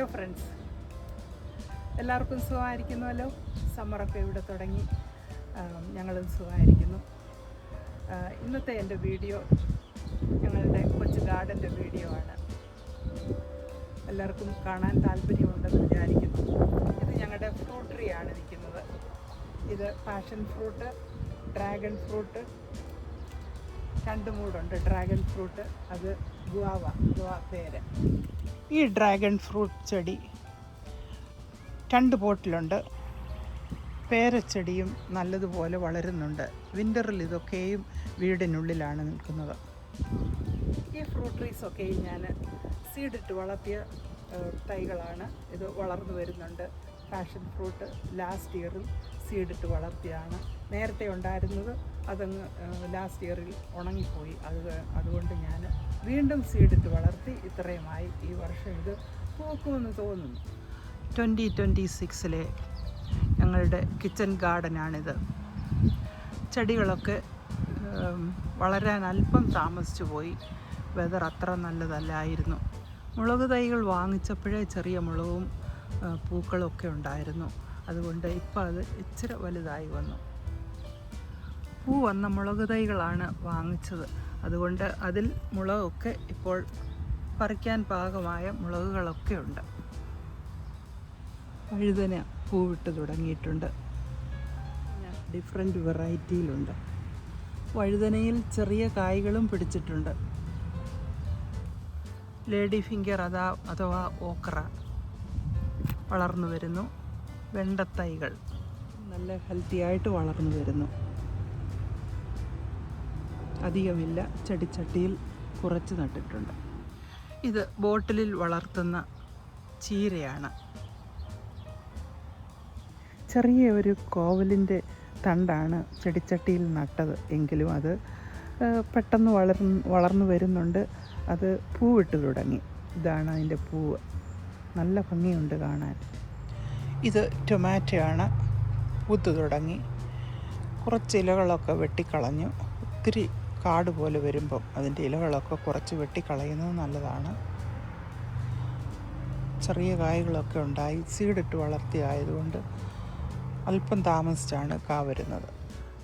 Hello friends, എല്ലാവർക്കും സുഖമായിരിക്കുന്നുവല്ലോ. സമ്മറൊക്കെ ഇവിടെ തുടങ്ങി, ഞങ്ങളും സുഖമായിരിക്കുന്നു. ഇന്നത്തെ എൻ്റെ വീഡിയോ ഞങ്ങളുടെ കൊച്ചു ഗാർഡൻ്റെ വീഡിയോ ആണ്. എല്ലാവർക്കും കാണാൻ താല്പര്യമുണ്ടെന്ന് വിചാരിക്കുന്നു. ഇത് ഞങ്ങളുടെ ഫ്രൂട്ട് ട്രീ ആണ് ഇരിക്കുന്നത്. ഇത് പാഷൻ ഫ്രൂട്ട്, ഡ്രാഗൺ ഫ്രൂട്ട്, രണ്ട് മൂടുണ്ട്. ഡ്രാഗൺ ഫ്രൂട്ട്, അത് ഗുവാവ പേര്. ഈ ഡ്രാഗൺ ഫ്രൂട്ട് ചെടി 2 പോട്ടിലുണ്ട്. പേരച്ചെടിയും നല്ലതുപോലെ വളരുന്നുണ്ട്. വിൻ്ററിൽ ഇതൊക്കെയും വീടിനുള്ളിലാണ് നിൽക്കുന്നത്. ഈ ഫ്രൂട്ട് ട്രീസൊക്കെയും ഞാൻ സീഡിട്ട് വളർത്തിയ തൈകളാണ്. ഇത് വളർന്നു വരുന്നുണ്ട്. പാഷൻ ഫ്രൂട്ട് ലാസ്റ്റ് ഇയറിൽ സീഡിട്ട് വളർത്തിയാണ്. നേരത്തെ ഉണ്ടായിരുന്നത് അതങ്ങ് ലാസ്റ്റ് ഇയറിൽ ഉണങ്ങിപ്പോയി. അതുകൊണ്ട് ഞാൻ വീണ്ടും സീഡിട്ട് വളർത്തി. ഇത്രയുമായി. ഈ വർഷം ഇത് പൂക്കുമെന്ന് തോന്നുന്നു. 2026 ഞങ്ങളുടെ കിച്ചൺ ഗാർഡനാണിത്. ചെടികളൊക്കെ വളരാൻ അല്പം താമസിച്ചു പോയി. വെതർ അത്ര നല്ലതല്ലായിരുന്നു. മുളക് തൈകൾ വാങ്ങിച്ചപ്പോഴേ ചെറിയ മുളകും പൂക്കളൊക്കെ ഉണ്ടായിരുന്നു. അതുകൊണ്ട് ഇപ്പോൾ അത് ഇച്ചിരി വലുതായി വന്നു. പൂ വന്ന മുളക് തൈകളാണ് വാങ്ങിച്ചത്. അതുകൊണ്ട് അതിൽ മുളകൊക്കെ ഇപ്പോൾ പറിക്കാൻ പാകമായ മുളകുകളൊക്കെ ഉണ്ട്. വഴുതന പൂവിട്ട് തുടങ്ങിയിട്ടുണ്ട്. ഡിഫറെൻറ്റ് വെറൈറ്റിയിലുണ്ട്. വഴുതനയിൽ ചെറിയ കായ്കളും പിടിച്ചിട്ടുണ്ട്. ലേഡി ഫിംഗർ അഥവാ ഓക്ര വളർന്നു വരുന്നു. വെണ്ടത്തൈകൾ നല്ല ഹെൽത്തിയായിട്ട് വളർന്നു വരുന്നു. അധികമില്ല, ചെടിച്ചട്ടിയിൽ കുറച്ച് നട്ടിട്ടുണ്ട്. ഇത് ബോട്ടിലിൽ വളർത്തുന്ന ചീരയാണ്. ചെറിയ ഒരു കോവലിൻ്റെ തണ്ടാണ് ചെടിച്ചട്ടിയിൽ നട്ടത്. എങ്കിലും അത് പെട്ടെന്ന് വളർന്നു വരുന്നുണ്ട്. അത് പൂവിട്ട് തുടങ്ങി. ഇതാണ് അതിൻ്റെ പൂവ്. നല്ല ഭംഗിയുണ്ട് കാണാൻ. ഇത് ടൊമാറ്റോ ആണ്. പൂത്ത് തുടങ്ങി. കുറച്ച് ഇലകളൊക്കെ വെട്ടിക്കളഞ്ഞു. ഒത്തിരി കാട് പോലെ വരുമ്പം അതിൻ്റെ ഇലകളൊക്കെ കുറച്ച് വെട്ടിക്കളയുന്നത് നല്ലതാണ്. ചെറിയ കായ്കളൊക്കെ ഉണ്ടായി. സീഡിട്ട് വളർത്തിയായതുകൊണ്ട് അല്പം താമസിച്ചാണ് കാ വരുന്നത്.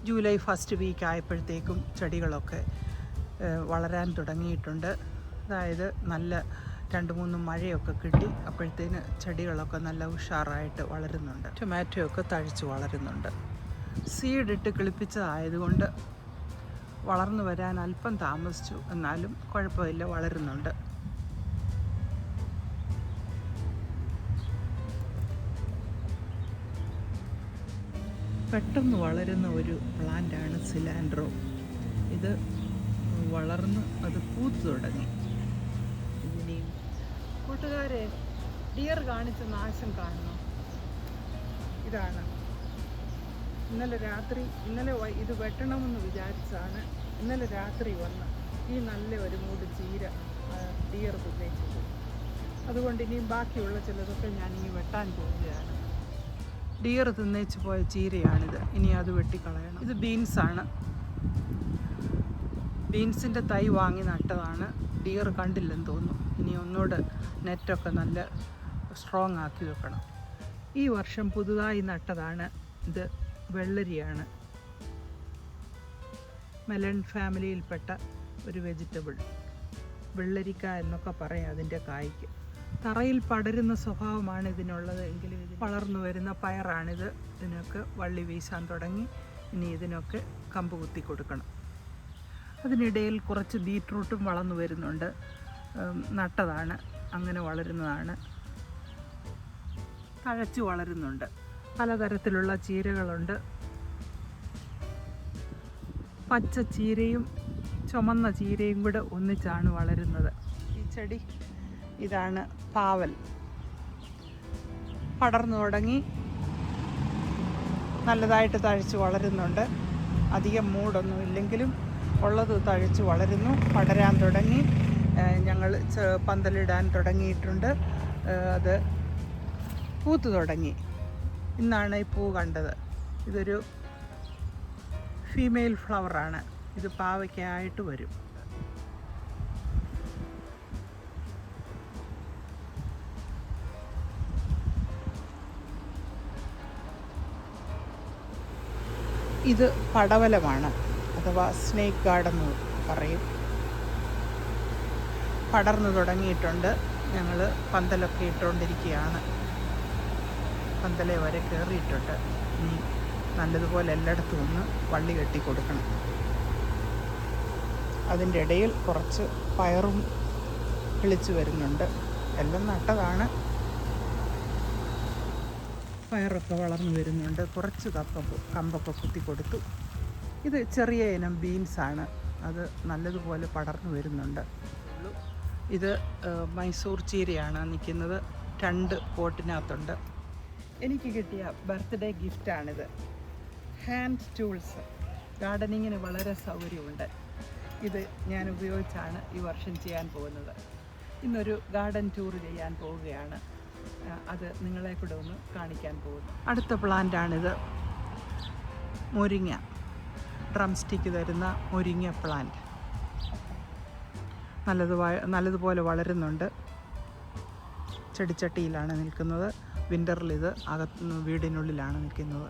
ജൂലൈ ഫസ്റ്റ് വീക്ക് ആയപ്പോഴത്തേക്കും ചെടികളൊക്കെ വളരാൻ തുടങ്ങിയിട്ടുണ്ട്. അതായത് നല്ല 2-3 മഴയൊക്കെ കിട്ടി. അപ്പോഴത്തേന് ചെടികളൊക്കെ നല്ല ഉഷാറായിട്ട് വളരുന്നുണ്ട്. ടൊമാറ്റോ ഒക്കെ തഴച്ച് വളരുന്നുണ്ട്. സീഡിട്ട് കിളിപ്പിച്ചതായതുകൊണ്ട് വളർന്നു വരാൻ അല്പം താമസിച്ചു. എന്നാലും കുഴപ്പമില്ല, വളരുന്നുണ്ട്. പെട്ടെന്ന് വളരുന്ന ഒരു പ്ലാന്റാണ് സിലാൻഡ്രോ. ഇത് വളർന്ന് അത് പൂത്തു തുടങ്ങി. ഇതിനെയും കൂട്ടുകാരെ, ഡിയർ കാണിച്ച നാശം കാണണം. ഇതാണ് ഇന്നലെ രാത്രി. ഇത് വെട്ടണമെന്ന് വിചാരിച്ചാണ് ഇന്നലെ രാത്രി വന്ന് ഈ നല്ല ഒരു മൂട് ചീര ഡിയർ തിന്നേച്ചത്. അതുകൊണ്ട് ഇനിയും ബാക്കിയുള്ള ചിലതൊക്കെ ഞാനിനി വെട്ടാൻ പോവുകയാണ്. ഡിയർ തിന്നേച്ച് പോയ ചീരയാണിത്. ഇനി അത് വെട്ടിക്കളയണം. ഇത് ബീൻസാണ്. ബീൻസിൻ്റെ തൈ വാങ്ങി നട്ടതാണ്. ഡിയർ കണ്ടില്ലെന്ന് തോന്നുന്നു. ഇനി ഒന്നുകൂടെ നെറ്റൊക്കെ നല്ല സ്ട്രോങ് ആക്കി വെക്കണം. ഈ വർഷം പുതുതായി നട്ടതാണ്. ഇത് വെള്ളരിയാണ്. മെലൺ ഫാമിലിയിൽപ്പെട്ട ഒരു വെജിറ്റബിൾ. വെള്ളരിക്ക എന്നൊക്കെ പറയാം അതിൻ്റെ കായ്ക്ക്. തറയിൽ പടരുന്ന സ്വഭാവമാണ് ഇതിനുള്ളത്. എങ്കിലും ഇത് വളർന്നു വരുന്ന പയറാണിത്. ഇതിനൊക്കെ വള്ളി വീശാൻ തുടങ്ങി. ഇനി ഇതിനൊക്കെ കമ്പ് കുത്തി കൊടുക്കണം. അതിനിടയിൽ കുറച്ച് ബീറ്റ്റൂട്ടും വളർന്നു വരുന്നുണ്ട്. നട്ടതാണ്, അങ്ങനെ വളരുന്നതാണ്. തഴച്ചു വളരുന്നുണ്ട്. പലതരത്തിലുള്ള ചീരകളുണ്ട്. പച്ച ചീരയും ചുമന്ന ചീരയും കൂടെ ഒന്നിച്ചാണ് വളരുന്നത്. ഈ ചെടി ഇതാണ് പാവൽ. പടർന്നു തുടങ്ങി. നല്ലതായിട്ട് തഴച്ച് വളരുന്നുണ്ട്. അധികം മൂടൊന്നുമില്ലെങ്കിലും ഉള്ളത് തഴച്ച് വളരുന്നു. പടരാൻ തുടങ്ങി. ഞങ്ങൾ പന്തലിടാൻ തുടങ്ങിയിട്ടുണ്ട്. അത് പൂത്തു തുടങ്ങി. ഇന്നാണ് ഈ പൂ കണ്ടത്. ഇതൊരു ഫീമെയിൽ ഫ്ലവറാണ്. ഇത് പാവയ്ക്കായിട്ട് വരും. ഇത് പടവലമാണ്, അഥവാ സ്നേക്ക് ഗാർഡൻ എന്ന് പറയും. പടർന്നു തുടങ്ങിയിട്ടുണ്ട്. ഞങ്ങൾ പന്തലൊക്കെ ഇട്ടുകൊണ്ടിരിക്കുകയാണ്. പന്തലെ വരെ കയറിയിട്ടുണ്ട്. ഇനി നല്ലതുപോലെ എല്ലായിടത്തും ഒന്ന് വള്ളി കെട്ടി കൊടുക്കണം. അതിൻ്റെ ഇടയിൽ കുറച്ച് പയറും കിളിച്ചു വരുന്നുണ്ട്. എല്ലാം നട്ടതാണ്. പയറൊക്കെ വളർന്നു വരുന്നുണ്ട്. കുറച്ച് കമ്പൊക്കെ കുത്തി കൊടുത്തു. ഇത് ചെറിയ ഇനം ബീൻസാണ്. അത് നല്ലതുപോലെ പടർന്നു വരുന്നുണ്ട്. ഇത് മൈസൂർ ചീരയാണ് നിൽക്കുന്നത്. 2 പോട്ടിനകത്തുണ്ട്. എനിക്ക് കിട്ടിയ ബർത്ത്ഡേ ഗിഫ്റ്റാണിത്. Hand tools. ഗാർഡനിങ്ങിന് വളരെ സൗകര്യമുണ്ട്. ഇത് ഞാൻ ഉപയോഗിച്ചാണ് ഈ വർഷം ചെയ്യാൻ പോകുന്നത്. ഇന്നൊരു ഗാർഡൻ ടൂർ ചെയ്യാൻ പോവുകയാണ്. അത് നിങ്ങളെ കൂടെ ഒന്ന് കാണിക്കാൻ പോകുന്നു. അടുത്ത പ്ലാന്റാണിത്. മുരിങ്ങ, ഡ്രം സ്റ്റിക്ക് തരുന്ന മുരിങ്ങ പ്ലാന്റ്. നല്ലതുപോലെ വളരുന്നുണ്ട്. ചെടിച്ചട്ടിയിലാണ് നിൽക്കുന്നത്. വിൻ്ററിൽ ഇത് വീടിനുള്ളിലാണ് നിൽക്കുന്നത്.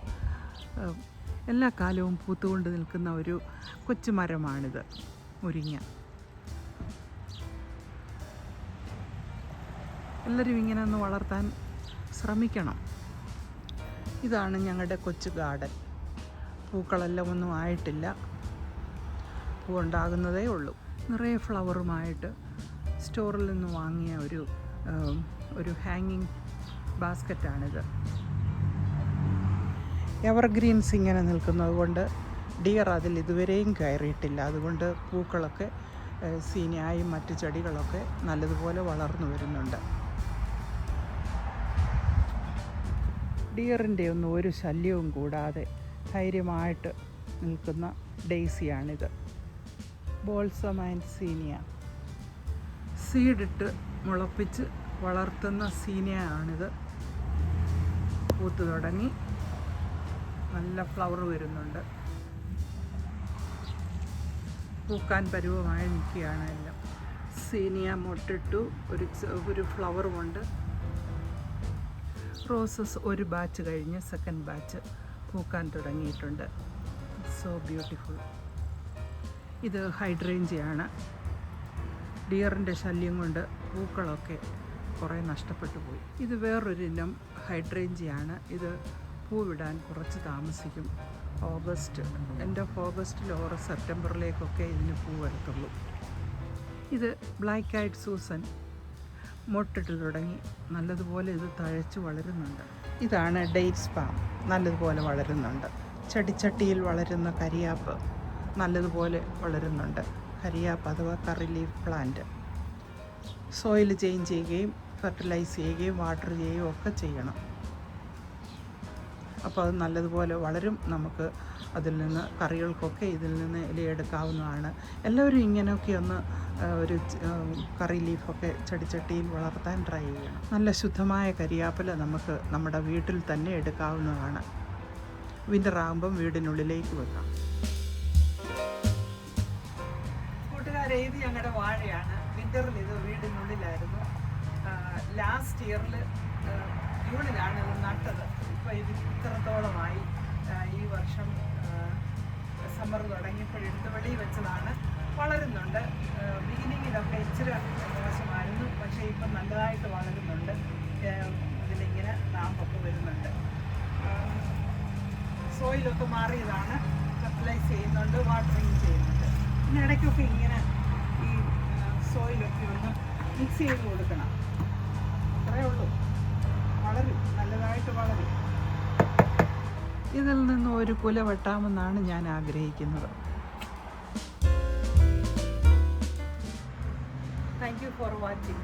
എല്ലാ കാലവും പൂത്തുകൊണ്ട് നിൽക്കുന്ന ഒരു കൊച്ചു മരമാണിത്, മുരിങ്ങ. എല്ലാവരും ഇങ്ങനെ ഒന്ന് വളർത്താൻ ശ്രമിക്കണം. ഇതാണ് ഞങ്ങളുടെ കൊച്ചു ഗാർഡൻ. പൂക്കളെല്ലാം ഒന്നും ആയിട്ടില്ല. പൂവുണ്ടാകുന്നതേ ഉള്ളൂ. നിറയെ ഫ്ലവറുമായിട്ട് സ്റ്റോറിൽ നിന്ന് വാങ്ങിയ ഒരു ഹാങ്ങിങ് ബാസ്ക്കറ്റാണിത്. എവർഗ്രീൻസ് ഇങ്ങനെ നിൽക്കുന്നത് കൊണ്ട് ഡിയർ അതിൽ ഇതുവരെയും കയറിയിട്ടില്ല. അതുകൊണ്ട് പൂക്കളൊക്കെ സീനിയായും മറ്റ് ചെടികളൊക്കെ നല്ലതുപോലെ വളർന്നു വരുന്നുണ്ട്. ഡിയറിൻ്റെ ഒന്നും ഒരു ശല്യവും കൂടാതെ ധൈര്യമായിട്ട് നിൽക്കുന്ന ഡെയ്സിയാണിത്. ബോൾസം ആൻഡ് സീനിയ. സീഡിട്ട് മുളപ്പിച്ച് വളർത്തുന്ന സീനിയ ആണിത്. പൂത്ത് തുടങ്ങി. നല്ല ഫ്ലവർ വരുന്നുണ്ട്. പൂക്കാൻ പരുവമായി നിൽക്കുകയാണ് എല്ലാം. സീനിയ മൊട്ടിട്ടു. ഒരു ഫ്ലവറുമുണ്ട്. റോസസ് ഒരു ബാച്ച് കഴിഞ്ഞ് സെക്കൻഡ് ബാച്ച് പൂക്കാൻ തുടങ്ങിയിട്ടുണ്ട്. So beautiful. ഇത് ഹൈഡ്രേഞ്ചിയാണ്. ഡിയറിൻ്റെ ശല്യം കൊണ്ട് പൂക്കളൊക്കെ കുറേ നഷ്ടപ്പെട്ടു പോയി. ഇത് വേറൊരു ഇനം ഹൈഡ്രേഞ്ചിയാണ്. ഇത് പൂവിടാൻ കുറച്ച് താമസിക്കും. എൻഡ് ഓഫ് ഓഗസ്റ്റിൽ ഓർ സെപ്റ്റംബറിലേക്കൊക്കെ ഇതിന് പൂ വരത്തുള്ളൂ. ഇത് ബ്ലാക്ക് ഐഡ് സൂസൻ. മൊട്ടിട്ട് തുടങ്ങി. നല്ലതുപോലെ ഇത് തഴച്ച് വളരുന്നുണ്ട്. ഇതാണ് ഡേറ്റ്സ് പാം. നല്ലതുപോലെ വളരുന്നുണ്ട്. ചെടിച്ചട്ടിയിൽ വളരുന്ന കരിയാപ്പ് നല്ലതുപോലെ വളരുന്നുണ്ട്. കരിയാപ്പ് അഥവാ കറി ലീഫ് പ്ലാന്റ്. സോയിൽ ചേഞ്ച് ചെയ്യുകയും ഫെർട്ടിലൈസ് ചെയ്യുകയും വാട്ടർ ചെയ്യുകയും ഒക്കെ ചെയ്യണം. അപ്പോൾ അത് നല്ലതുപോലെ വളരും. നമുക്ക് അതിൽ നിന്ന് കറികൾക്കൊക്കെ ഇതിൽ നിന്ന് ഇലയെടുക്കാവുന്നതാണ്. എല്ലാവരും ഇങ്ങനെയൊക്കെ ഒന്ന് ഒരു കറി ലീഫൊക്കെ ചെടിച്ചട്ടിയിൽ വളർത്താൻ ട്രൈ ചെയ്യണം. നല്ല ശുദ്ധമായ കരിയാപ്പില നമുക്ക് നമ്മുടെ വീട്ടിൽ തന്നെ എടുക്കാവുന്നതാണ്. വിൻ്റർ ആകുമ്പം വീടിനുള്ളിലേക്ക് വെക്കാം. കൂട്ടുകാരെ, ഇത് ഞങ്ങളുടെ വാഴയാണ്. വിൻ്ററിൽ ഇത് വീടിനുള്ളിലായിരുന്നു. ലാസ്റ്റ് ഇയറിൽ ജൂണിലാണ് ഇത് നട്ടത്. ഇപ്പോൾ ഇത് ഇത്രത്തോളമായി. ഈ വർഷം സമ്മർ തുടങ്ങിയപ്പോഴെടുത്ത് വെളിയിൽ വെച്ചതാണ്. വളരുന്നുണ്ട്. ബിഗിനിങ്ങിലൊക്കെ ഇച്ചിരി മോശമായിരുന്നു. പക്ഷേ ഇപ്പം നല്ലതായിട്ട് വളരുന്നുണ്ട്. ഇതിലിങ്ങനെ നാമ്പൊക്കെ വരുന്നുണ്ട്. സോയിലൊക്കെ മാറിയതാണ്. ഫെർട്ടിലൈസ് ചെയ്യുന്നുണ്ട്, വാട്ടറിങ് ചെയ്യുന്നുണ്ട്. പിന്നെ ഇടയ്ക്കൊക്കെ ഇങ്ങനെ ഈ സോയിലൊക്കെ ഒന്ന് മിക്സ് ചെയ്ത് കൊടുക്കണം. അത്രയേ ഉള്ളൂ. വളരും, നല്ലതായിട്ട് വളരും. ഇതിൽ നിന്ന് ഒരു കുല വെട്ടാമെന്നാണ് ഞാൻ ആഗ്രഹിക്കുന്നത്. Thank you for watching.